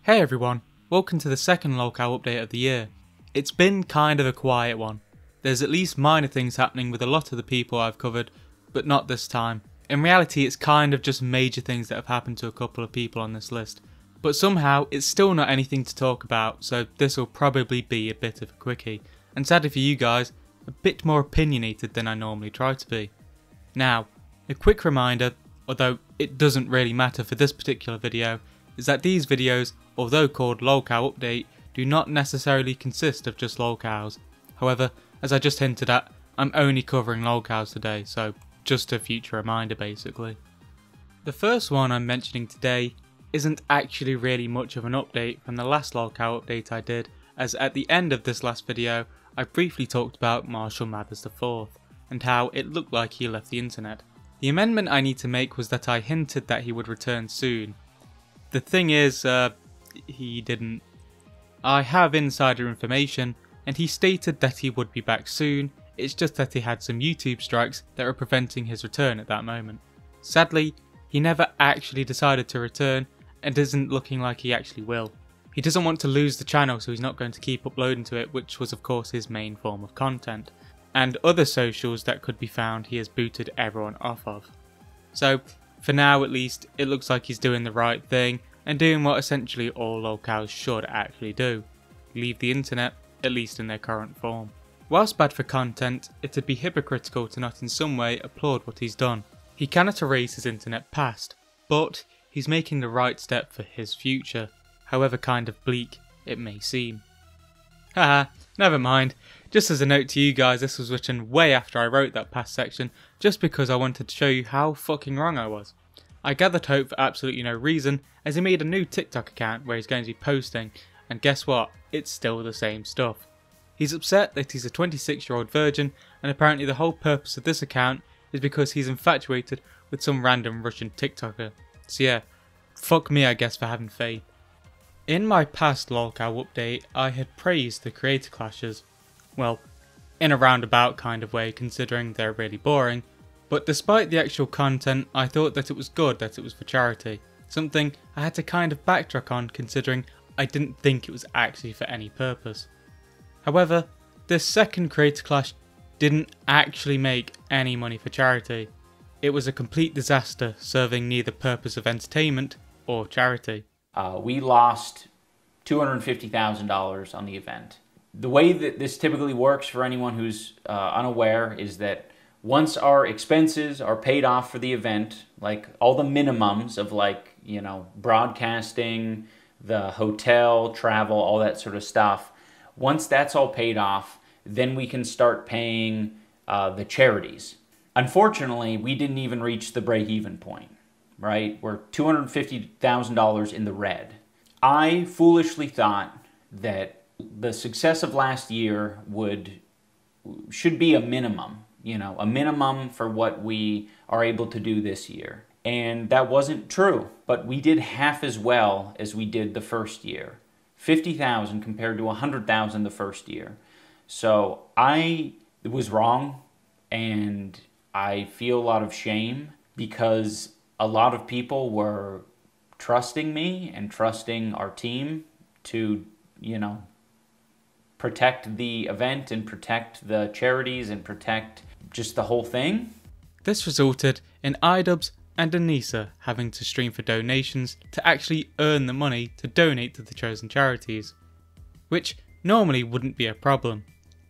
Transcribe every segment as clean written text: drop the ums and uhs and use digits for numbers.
Hey everyone, welcome to the second Lolcow update of the year. It's been kind of a quiet one. There's at least minor things happening with a lot of the people I've covered, but not this time. In reality, it's kind of just major things that have happened to a couple of people on this list. But somehow, it's still not anything to talk about, so this will probably be a bit of a quickie. And sadly for you guys, a bit more opinionated than I normally try to be. Now, a quick reminder, although it doesn't really matter for this particular video, is that these videos, although called Lolcow Update, do not necessarily consist of just lolcows. However, as I just hinted at, I'm only covering lolcows today, so just a future reminder basically. The first one I'm mentioning today isn't actually really much of an update from the last Lolcow update I did, as at the end of this last video I briefly talked about Marshall Mathers IV, and how it looked like he left the internet. The amendment I need to make was that I hinted that he would return soon. The thing is, he didn't. I have insider information, and he stated that he would be back soon, it's just that he had some YouTube strikes that were preventing his return at that moment. Sadly, he never actually decided to return, and isn't looking like he actually will. He doesn't want to lose the channel, so he's not going to keep uploading to it, which was of course his main form of content. And other socials that could be found he has booted everyone off of. So, for now at least, it looks like he's doing the right thing, and doing what essentially all lolcows should actually do. Leave the internet, at least in their current form. Whilst bad for content, it'd be hypocritical to not in some way applaud what he's done. He cannot erase his internet past, but he's making the right step for his future, however kind of bleak it may seem. Haha, never mind. Just as a note to you guys, this was written way after I wrote that past section, just because I wanted to show you how fucking wrong I was. I gathered hope for absolutely no reason, as he made a new TikTok account where he's going to be posting, and guess what? It's still the same stuff. He's upset that he's a 26-year-old virgin, and apparently the whole purpose of this account is because he's infatuated with some random Russian TikToker. So yeah, fuck me I guess for having faith. In my past Lolcow update, I had praised the creator clashes. Well, in a roundabout kind of way considering they're really boring, but despite the actual content, I thought that it was good that it was for charity. Something I had to kind of backtrack on considering I didn't think it was actually for any purpose. However, this second creator clash didn't actually make any money for charity. It was a complete disaster, serving neither purpose of entertainment or charity. We lost $250,000 on the event. The way that this typically works for anyone who's unaware is that once our expenses are paid off for the event, like all the minimums of broadcasting, the hotel, travel, all that sort of stuff, once that's all paid off, then we can start paying the charities. Unfortunately, we didn't even reach the break-even point, right? We're $250,000 in the red. I foolishly thought that the success of last year should be a minimum, a minimum for what we are able to do this year. And that wasn't true, but we did half as well as we did the first year. 50,000 compared to 100,000 the first year. So I was wrong, and I feel a lot of shame because a lot of people were trusting me and trusting our team to, protect the event and protect the charities and protect just the whole thing. This resulted in iDubbbz and Anissa having to stream for donations to actually earn the money to donate to the chosen charities, which normally wouldn't be a problem.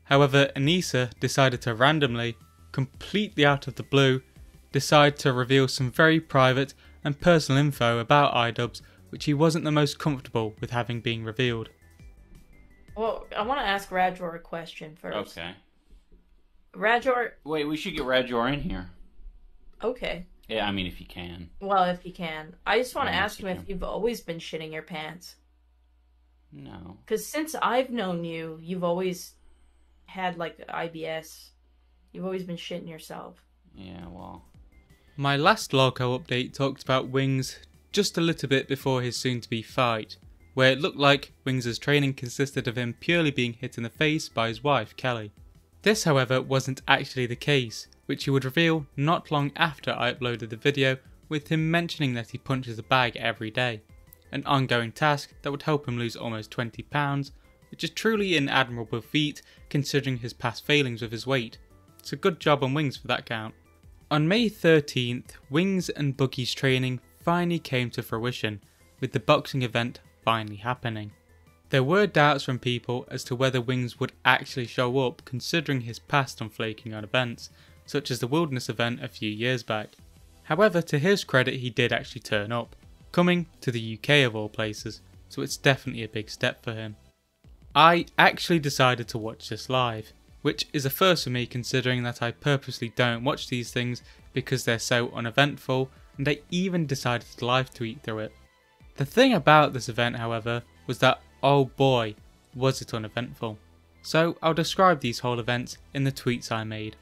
However, Anissa decided to randomly, completely out of the blue, decide to reveal some very private and personal info about iDubbbz which he wasn't the most comfortable with having being revealed. Well, I want to ask Rajor a question first. Okay. Rajor... Wait, we should get Rajor in here. Okay. Yeah, I mean, if you can. Well, if you can. I just want to ask him if you've always been shitting your pants. No. Because since I've known you, you've always had, IBS. You've always been shitting yourself. Yeah, well... My last Lolcow update talked about Wings just a little bit before his soon-to-be fight, where it looked like Wings' training consisted of him purely being hit in the face by his wife, Kelly. This, however, wasn't actually the case, which he would reveal not long after I uploaded the video with him mentioning that he punches a bag every day. an ongoing task that would help him lose almost 20 pounds, which is truly an admirable feat considering his past failings with his weight. It's a good job on Wings for that count. On May 13th, Wings and Boogie's training finally came to fruition, with the boxing event finally happening. There were doubts from people as to whether Wings would actually show up considering his past on flaking on events, such as the Wilderness event a few years back. However, to his credit, he did actually turn up, coming to the UK of all places, so it's definitely a big step for him. I actually decided to watch this live, which is a first for me considering that I purposely don't watch these things because they're so uneventful, and I even decided to live tweet through it. The thing about this event, however, was that oh boy, was it uneventful. So I'll describe these whole events in the tweets I made.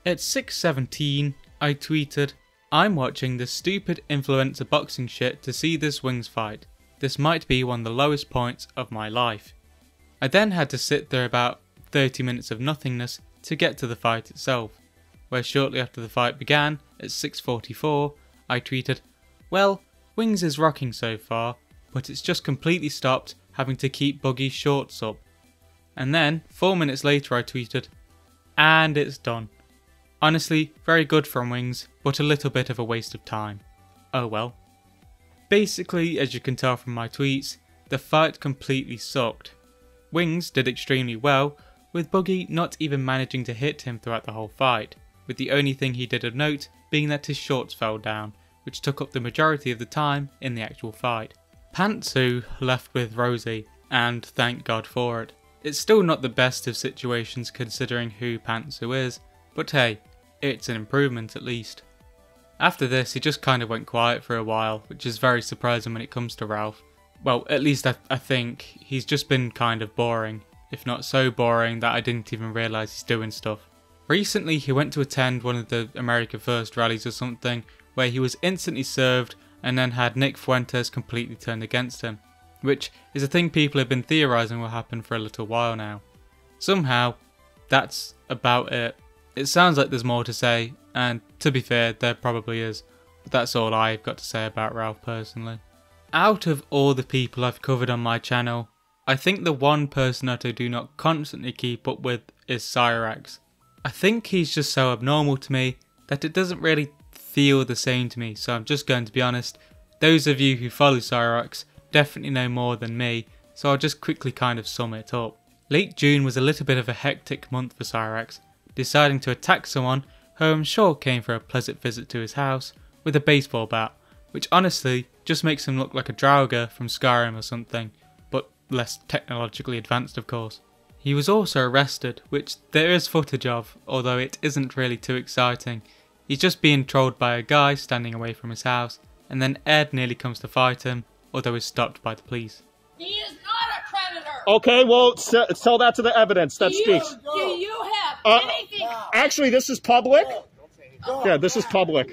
At 6:17, I tweeted, "I'm watching this stupid influencer boxing shit to see this Wings fight. This might be one of the lowest points of my life." I then had to sit there about 30 minutes of nothingness to get to the fight itself, where shortly after the fight began, at 6:44, I tweeted, "Well, Wings is rocking so far, but it's just completely stopped having to keep Boogie's shorts up." And then, 4 minutes later I tweeted, "And it's done. Honestly, very good from Wings, but a little bit of a waste of time. Oh well." Basically, as you can tell from my tweets, the fight completely sucked. Wings did extremely well, with Boogie not even managing to hit him throughout the whole fight, with the only thing he did of note being that his shorts fell down, which took up the majority of the time in the actual fight. Pantsu left with Rosie, and thank God for it. It's still not the best of situations considering who Pantsu is, but hey, it's an improvement at least. After this, he just kind of went quiet for a while, which is very surprising when it comes to Ralph. Well, at least I think he's just been kind of boring, if not so boring that I didn't even realise he's doing stuff. Recently, he went to attend one of the America First rallies or something, where he was instantly served and then had Nick Fuentes completely turned against him, which is a thing people have been theorising will happen for a little while now. Somehow, that's about it. It sounds like there's more to say, and to be fair, there probably is, but that's all I've got to say about Ralph personally. Out of all the people I've covered on my channel, I think the one person that I do not constantly keep up with is Cyrax. I think he's just so abnormal to me that it doesn't really feel the same to me, so I'm just going to be honest. Those of you who follow Cyrax definitely know more than me, so I'll just quickly kind of sum it up. Late June was a little bit of a hectic month for Cyrax, deciding to attack someone who I'm sure came for a pleasant visit to his house with a baseball bat, which honestly just makes him look like a Draugr from Skyrim or something, but less technologically advanced of course. He was also arrested, which there is footage of, although it isn't really too exciting. He's just being trolled by a guy standing away from his house, and then Ed nearly comes to fight him, although is stopped by the police. He is not a predator! Okay, well, tell that to the evidence that speaks. Do you have anything? Actually, this is public. Yeah, this is public.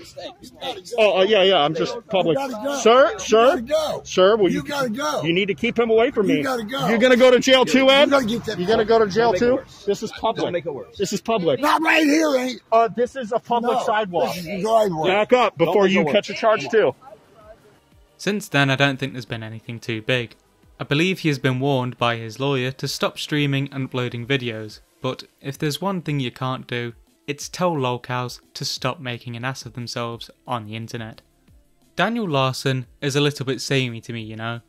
Yeah, I'm just public. Sir, will you gotta go. You need to keep him away from me. You gotta go. You're gonna go to jail too, Ed? You're gonna go to jail too? This is public. Don't make it worse. This is public. Not right here, ain't. This is a public sidewalk. This is the driveway. Back up before you catch a charge too. Since then, I don't think there's been anything too big. I believe he has been warned by his lawyer to stop streaming and uploading videos, but if there's one thing you can't do, it's tell lolcows to stop making an ass of themselves on the internet. Daniel Larson is a little bit samey to me, you know.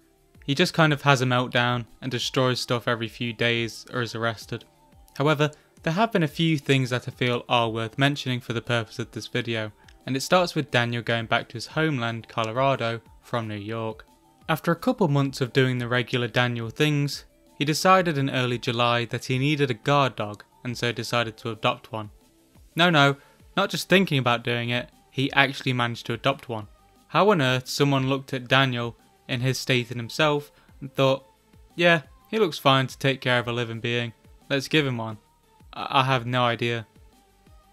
He just kind of has a meltdown and destroys stuff every few days or is arrested. However, there have been a few things that I feel are worth mentioning for the purpose of this video, and it starts with Daniel going back to his homeland, Colorado, from New York. After a couple months of doing the regular Daniel things, he decided in early July that he needed a guard dog and so decided to adopt one. No, not just thinking about doing it, he actually managed to adopt one. How on earth someone looked at Daniel in his state and himself and thought, yeah, he looks fine to take care of a living being, let's give him one. I have no idea.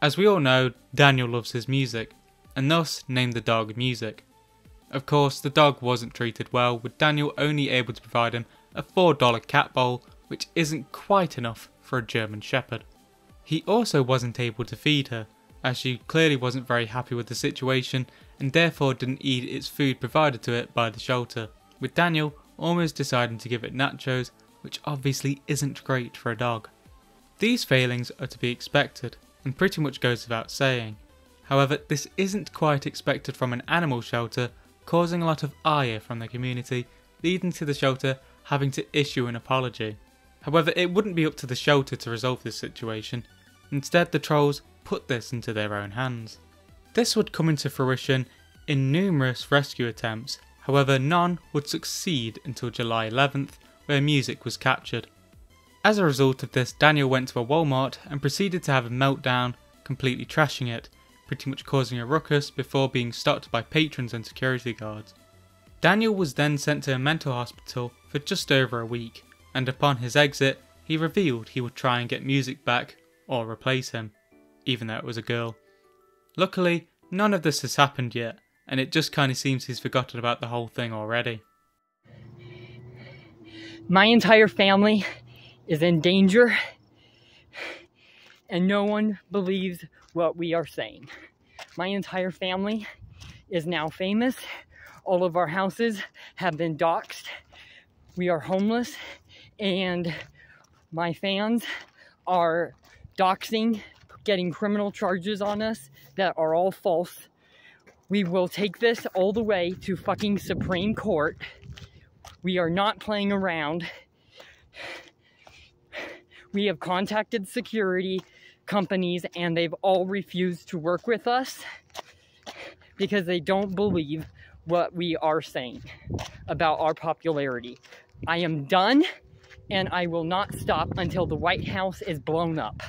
As we all know, Daniel loves his music, and thus named the dog Music. Of course, the dog wasn't treated well, with Daniel only able to provide him a $4 cat bowl, which isn't quite enough for a German Shepherd. He also wasn't able to feed her, as she clearly wasn't very happy with the situation and therefore didn't eat its food provided to it by the shelter. with Daniel almost deciding to give it nachos, which obviously isn't great for a dog. These failings are to be expected, and pretty much goes without saying. However, this isn't quite expected from an animal shelter, causing a lot of ire from the community, leading to the shelter having to issue an apology. However, it wouldn't be up to the shelter to resolve this situation. Instead, the trolls put this into their own hands. This would come into fruition in numerous rescue attempts, however none would succeed until July 11th, where music was captured. As a result of this, Daniel went to a Walmart and proceeded to have a meltdown, completely trashing it, pretty much causing a ruckus before being stopped by patrons and security guards. Daniel was then sent to a mental hospital for just over a week, and upon his exit, he revealed he would try and get music back or replace him, even though it was a girl. Luckily, none of this has happened yet, and it just kind of seems he's forgotten about the whole thing already. My entire family is in danger, and no one believes what we are saying. My entire family is now famous. All of our houses have been doxxed. We are homeless, and my fans are doxing, getting criminal charges on us that are all false. We will take this all the way to fucking Supreme Court. We are not playing around. We have contacted security companies and they've all refused to work with us because they don't believe what we are saying about our popularity. I am done, and I will not stop until the White House is blown up.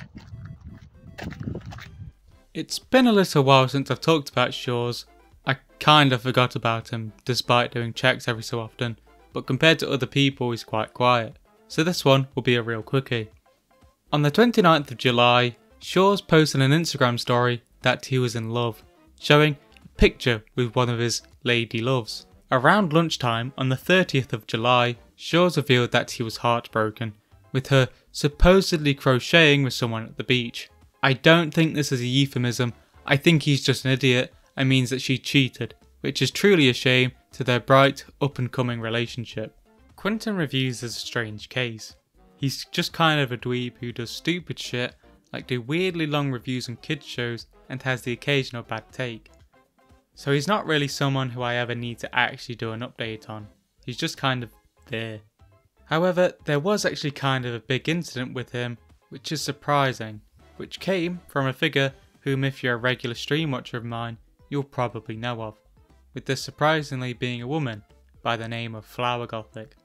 It's been a little while since I've talked about Shores. I kind of forgot about him despite doing checks every so often, but compared to other people he's quite quiet, so this one will be a real quickie. On the 29th of July, Shores posted an Instagram story that he was in love, showing a picture with one of his lady loves. Around lunchtime on the 30th of July, Shores revealed that he was heartbroken, with her supposedly crocheting with someone at the beach. I don't think this is a euphemism, I think he's just an idiot and means that she cheated, which is truly a shame to their bright, up-and-coming relationship. Quentin reviews as a strange case. He's just kind of a dweeb who does stupid shit, like do weirdly long reviews on kids shows and has the occasional bad take. So he's not really someone who I ever need to actually do an update on, he's just kind of there. However, there was actually kind of a big incident with him, which is surprising, which came from a figure whom if you're a regular stream watcher of mine, you'll probably know of, with this surprisingly being a woman by the name of Flower Gothic.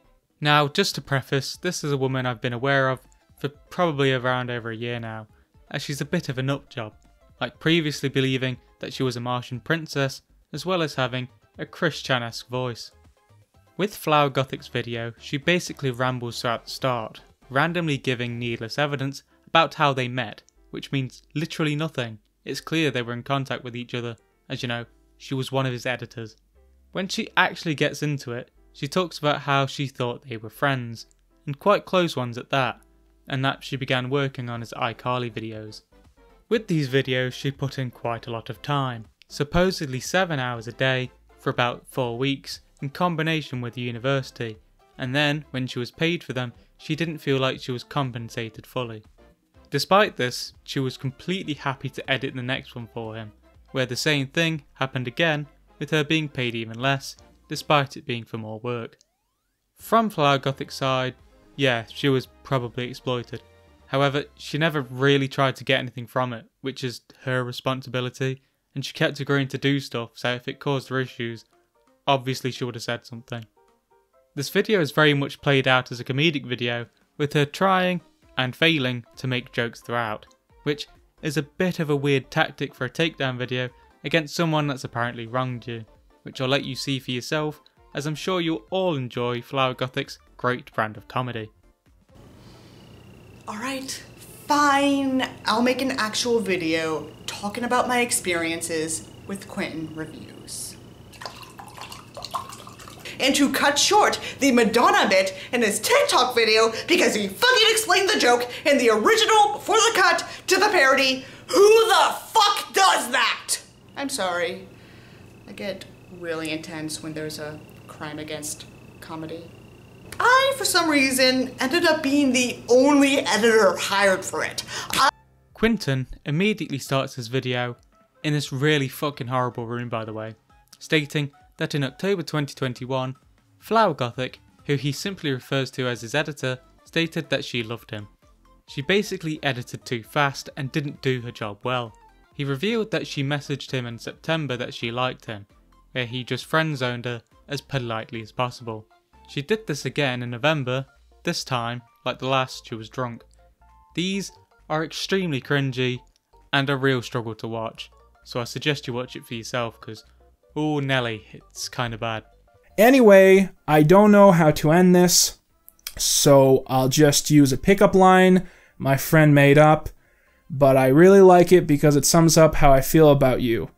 Now, just to preface, this is a woman I've been aware of for probably around over a year now, as she's a bit of a nutjob, like previously believing that she was a Martian princess, as well as having a Chris Chan-esque voice. With Flower Gothic's video, she basically rambles throughout the start, randomly giving needless evidence about how they met, which means literally nothing. It's clear they were in contact with each other, as you know, she was one of his editors. When she actually gets into it, she talks about how she thought they were friends, and quite close ones at that, and that she began working on his iCarly videos. With these videos she put in quite a lot of time, supposedly 7 hours a day for about 4 weeks in combination with university, and then when she was paid for them she didn't feel like she was compensated fully. Despite this, she was completely happy to edit the next one for him, where the same thing happened again with her being paid even less, despite it being for more work. From Flower Gothic's side, yeah, she was probably exploited. However, she never really tried to get anything from it, which is her responsibility, and she kept agreeing to do stuff, so if it caused her issues, obviously she would have said something. This video is very much played out as a comedic video, with her trying and failing to make jokes throughout, which is a bit of a weird tactic for a takedown video against someone that's apparently wronged you, which I'll let you see for yourself, as I'm sure you'll all enjoy Flower Gothic's great brand of comedy. Alright, fine. I'll make an actual video talking about my experiences with Quentin reviews. And to cut short the Madonna bit in his TikTok video because he fucking explained the joke in the original before the cut to the parody, who the fuck does that? I'm sorry. I get really intense when there's a crime against comedy. I, for some reason, ended up being the only editor hired for it. Quinton immediately starts his video in this really fucking horrible room, by the way, stating that in October 2021, Flower Gothic, who he simply refers to as his editor, stated that she loved him. She basically edited too fast and didn't do her job well. He revealed that she messaged him in September that she liked him, where he just friend-zoned her as politely as possible. She did this again in November, this time, like the last, she was drunk. These are extremely cringy and a real struggle to watch, so I suggest you watch it for yourself because, oh Nelly, it's kinda bad. Anyway, I don't know how to end this, so I'll just use a pickup line my friend made up, but I really like it because it sums up how I feel about you.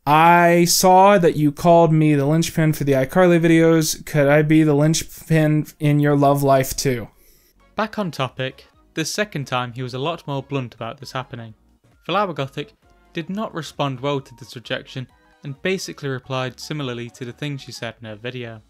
I saw that you called me the linchpin for the iCarly videos. Could I be the linchpin in your love life too? Back on topic, this second time he was a lot more blunt about this happening. Flower Gothic did not respond well to this rejection and basically replied similarly to the things she said in her video.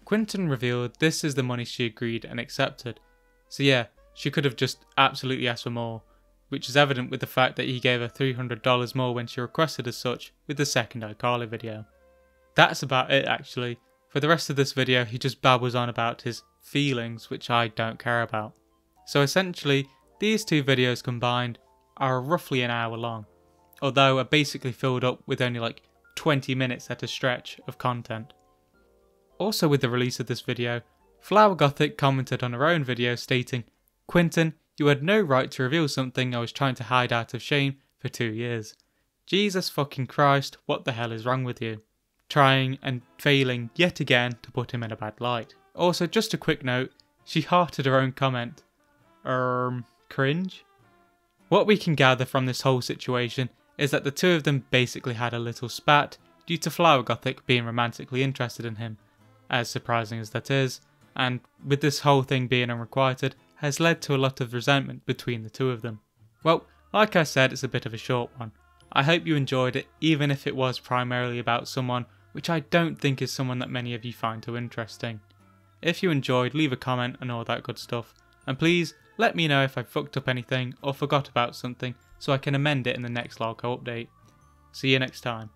Quinton revealed this is the money she agreed and accepted, so yeah, she could have just absolutely asked for more, which is evident with the fact that he gave her $300 more when she requested as such with the second iCarly video. That's about it actually. For the rest of this video he just babbles on about his feelings, which I don't care about. So essentially, these two videos combined are roughly an hour long, although are basically filled up with only like 20 minutes at a stretch of content. Also with the release of this video, Flower Gothic commented on her own video stating, "Quinton, you had no right to reveal something I was trying to hide out of shame for 2 years. Jesus fucking Christ, what the hell is wrong with you?" Trying and failing yet again to put him in a bad light. Also, just a quick note, she hearted her own comment. Cringe? What we can gather from this whole situation is that the two of them basically had a little spat due to Flower Gothic being romantically interested in him, as surprising as that is, and with this whole thing being unrequited, has led to a lot of resentment between the two of them. Well, like I said, it's a bit of a short one. I hope you enjoyed it, even if it was primarily about someone which I don't think is someone that many of you find too interesting. If you enjoyed, leave a comment and all that good stuff, and please let me know if I fucked up anything or forgot about something so I can amend it in the next Lolcow update. See you next time.